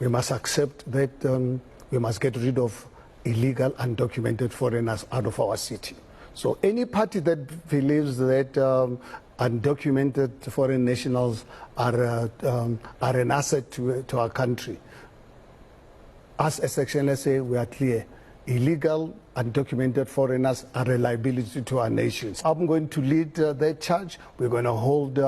We must accept that we must get rid of illegal, undocumented foreigners out of our city. So any party that believes that undocumented foreign nationals are an asset to our country, us as Section LSA, we are clear. Illegal, undocumented foreigners are a liability to our nations. I'm going to lead that charge. We're going to hold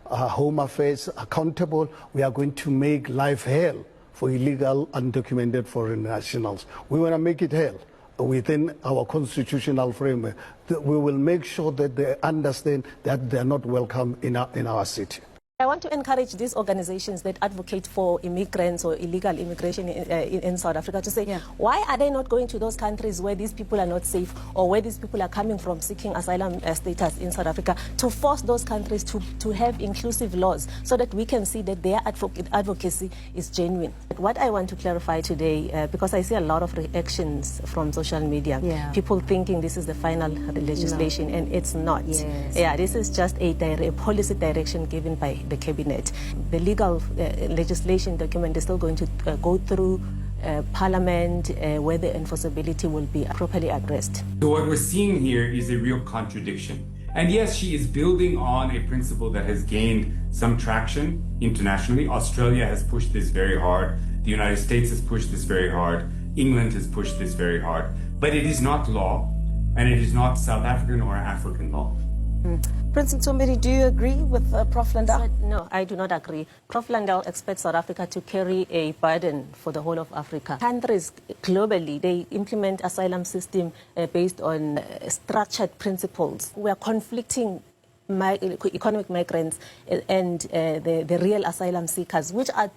Home Affairs accountable. We are going to make life hell for illegal, undocumented foreign nationals. We want to make it hell within our constitutional framework. We will make sure that they understand that they are not welcome in our city. I want to encourage these organizations that advocate for immigrants or illegal immigration in South Africa to say, why are they not going to those countries where these people are not safe or where these people are coming from seeking asylum status in South Africa, to force those countries to have inclusive laws so that we can see that their advocacy is genuine. What I want to clarify today, because I see a lot of reactions from social media, people thinking this is the final legislation, and it's not. Yeah, this is just a policy direction given by the cabinet. The legal legislation document is still going to go through Parliament, where the enforceability will be properly addressed. So what we're seeing here is a real contradiction. And yes, she is building on a principle that has gained some traction internationally. Australia has pushed this very hard. The United States has pushed this very hard. England has pushed this very hard. But it is not law, and it is not South African or African law. Prince Mtombeni, do you agree with Prof. Landau? No, I do not agree. Prof. Landau expects South Africa to carry a burden for the whole of Africa. Countries globally, they implement asylum system based on structured principles. We are conflicting economic migrants and the real asylum seekers, which are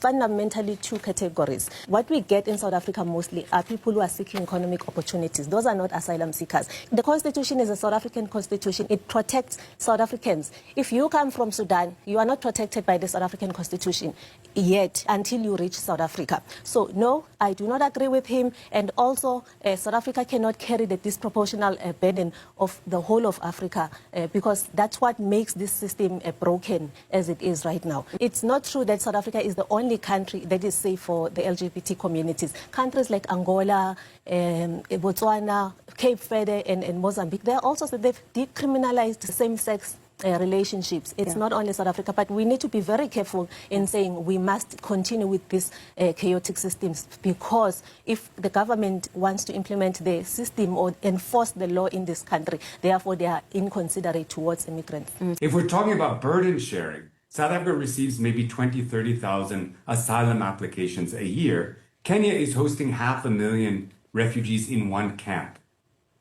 fundamentally two categories. What we get in South Africa mostly are people who are seeking economic opportunities. Those are not asylum seekers. The Constitution is a South African Constitution. It protects South Africans. If you come from Sudan, you are not protected by the South African Constitution yet until you reach South Africa. So no, I do not agree with him. And also, South Africa cannot carry the disproportional burden of the whole of Africa because that's what makes this system broken as it is right now. It's not true that South Africa is the only country that is safe for the LGBT communities. Countries like Angola, Botswana, Cape Verde, and Mozambique, they've decriminalized same-sex relationships. It's not only South Africa, but we need to be very careful in saying we must continue with these chaotic systems, because if the government wants to implement the system or enforce the law in this country, therefore they are inconsiderate towards immigrants. If we're talking about burden sharing, South Africa receives maybe 20, 30,000 asylum applications a year. Kenya is hosting 500,000 refugees in one camp.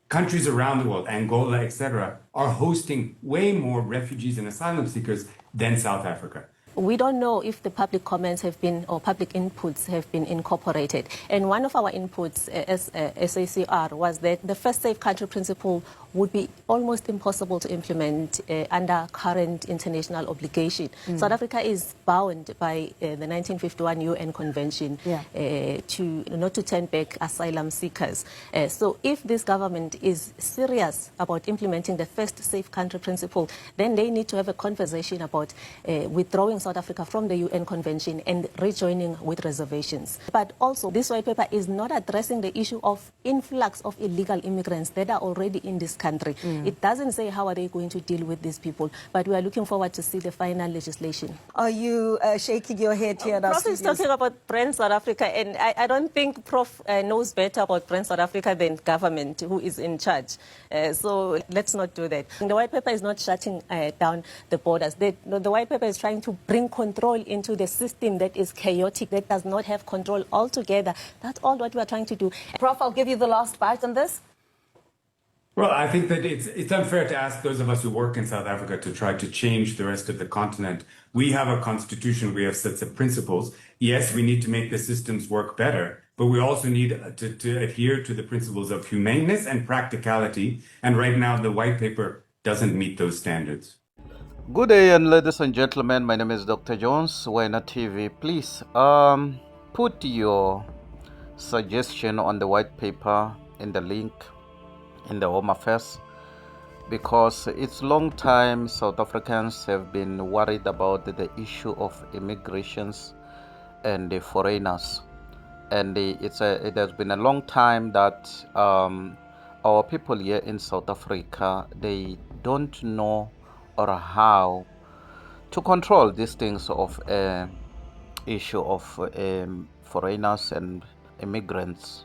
Countries around the world, Angola, etc., are hosting way more refugees and asylum seekers than South Africa. We don't know if the public comments have been, or public inputs have been incorporated. And one of our inputs as SACR was that the first safe country principle would be almost impossible to implement under current international obligation. South Africa is bound by the 1951 UN Convention not to turn back asylum seekers. So if this government is serious about implementing the first safe country principle, then they need to have a conversation about withdrawing South Africa from the UN Convention and rejoining with reservations. But also, this white paper is not addressing the issue of influx of illegal immigrants that are already in this country. It doesn't say how are they going to deal with these people, but we are looking forward to see the final legislation. Are you shaking your head here? Prof is talking about Brand South Africa, and I don't think Prof knows better about Brand South Africa than government who is in charge. So let's not do that. The white paper is not shutting down the borders. The white paper is trying to bring control into the system that is chaotic, that does not have control altogether. That's all what we are trying to do. Prof, I'll give you the last bite on this. Well, I think that it's unfair to ask those of us who work in South Africa to try to change the rest of the continent. We have a constitution, we have sets of principles. Yes, we need to make the systems work better, but we also need to adhere to the principles of humaneness and practicality. And right now, the white paper doesn't meet those standards. Good day, and ladies and gentlemen, my name is Dr. Jones, Wena TV. Please put your suggestion on the white paper in the link in the Home Affairs, because it's long time South Africans have been worried about the issue of immigrations, and the foreigners. And it has been a long time that our people here in South Africa, they don't know or how to control these things of issue of foreigners and immigrants,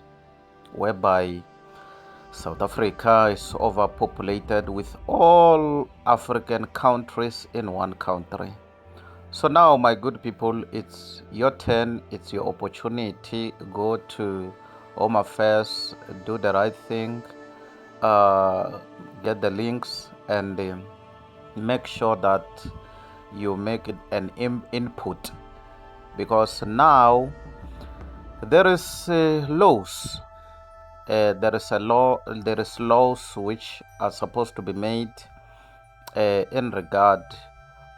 whereby South Africa is overpopulated with all African countries in one country. So now, my good people, it's your turn, it's your opportunity. Go to Home Affairs, do the right thing, get the links, and make sure that you make it an input, because now there is laws. There is laws which are supposed to be made in regard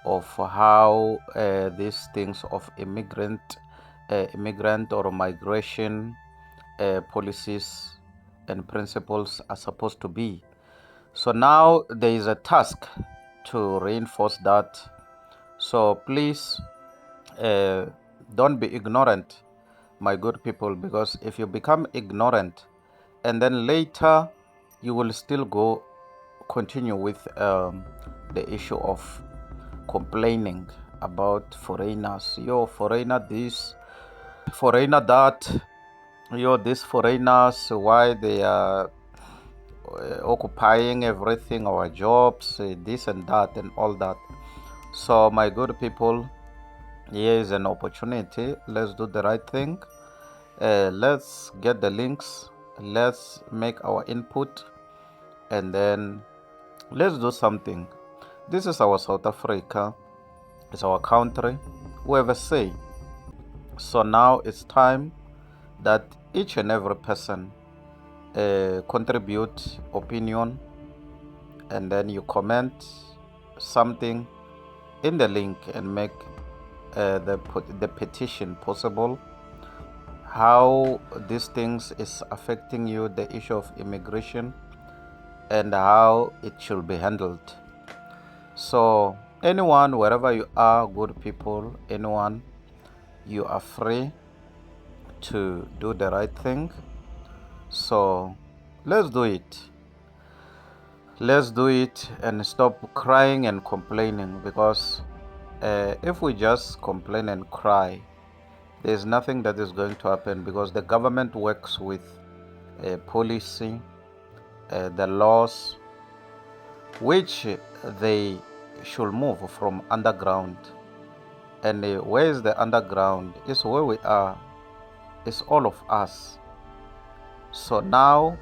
of how these things of immigrant or migration policies and principles are supposed to be. So now there is a task to reinforce that. So please don't be ignorant, my good people, because if you become ignorant and then later you will still continue with the issue of complaining about foreigners. Foreigner this, foreigner that, these foreigners, why they are occupying everything, our jobs, this and that and all that. So my good people, here is an opportunity. Let's do the right thing. Let's get the links, let's make our input, and then let's do something. This is our South Africa, it's our country, whoever say. So now it's time that each and every person contribute opinion, and then you comment something in the link and make the petition possible, how these things is affecting you, the issue of immigration, and how it should be handled. So anyone, wherever you are, good people, anyone, you are free to do the right thing. So let's do it. Let's do it and stop crying and complaining, because if we just complain and cry, there's nothing that is going to happen, because the government works with policy, the laws, which they should move from underground. And where is the underground? Is where we are. It's all of us. So now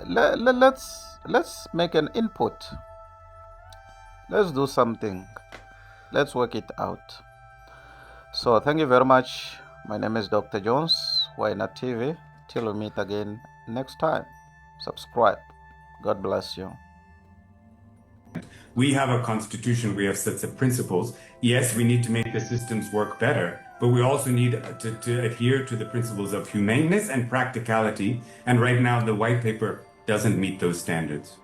let's make an input. Let's do something. Let's work it out. So thank you very much. My name is Dr. Jones, Why Not TV. Till we meet again next time. Subscribe. God bless you. We have a constitution, we have sets of principles. Yes, we need to make the systems work better, but we also need to adhere to the principles of humaneness and practicality. And right now, the white paper doesn't meet those standards.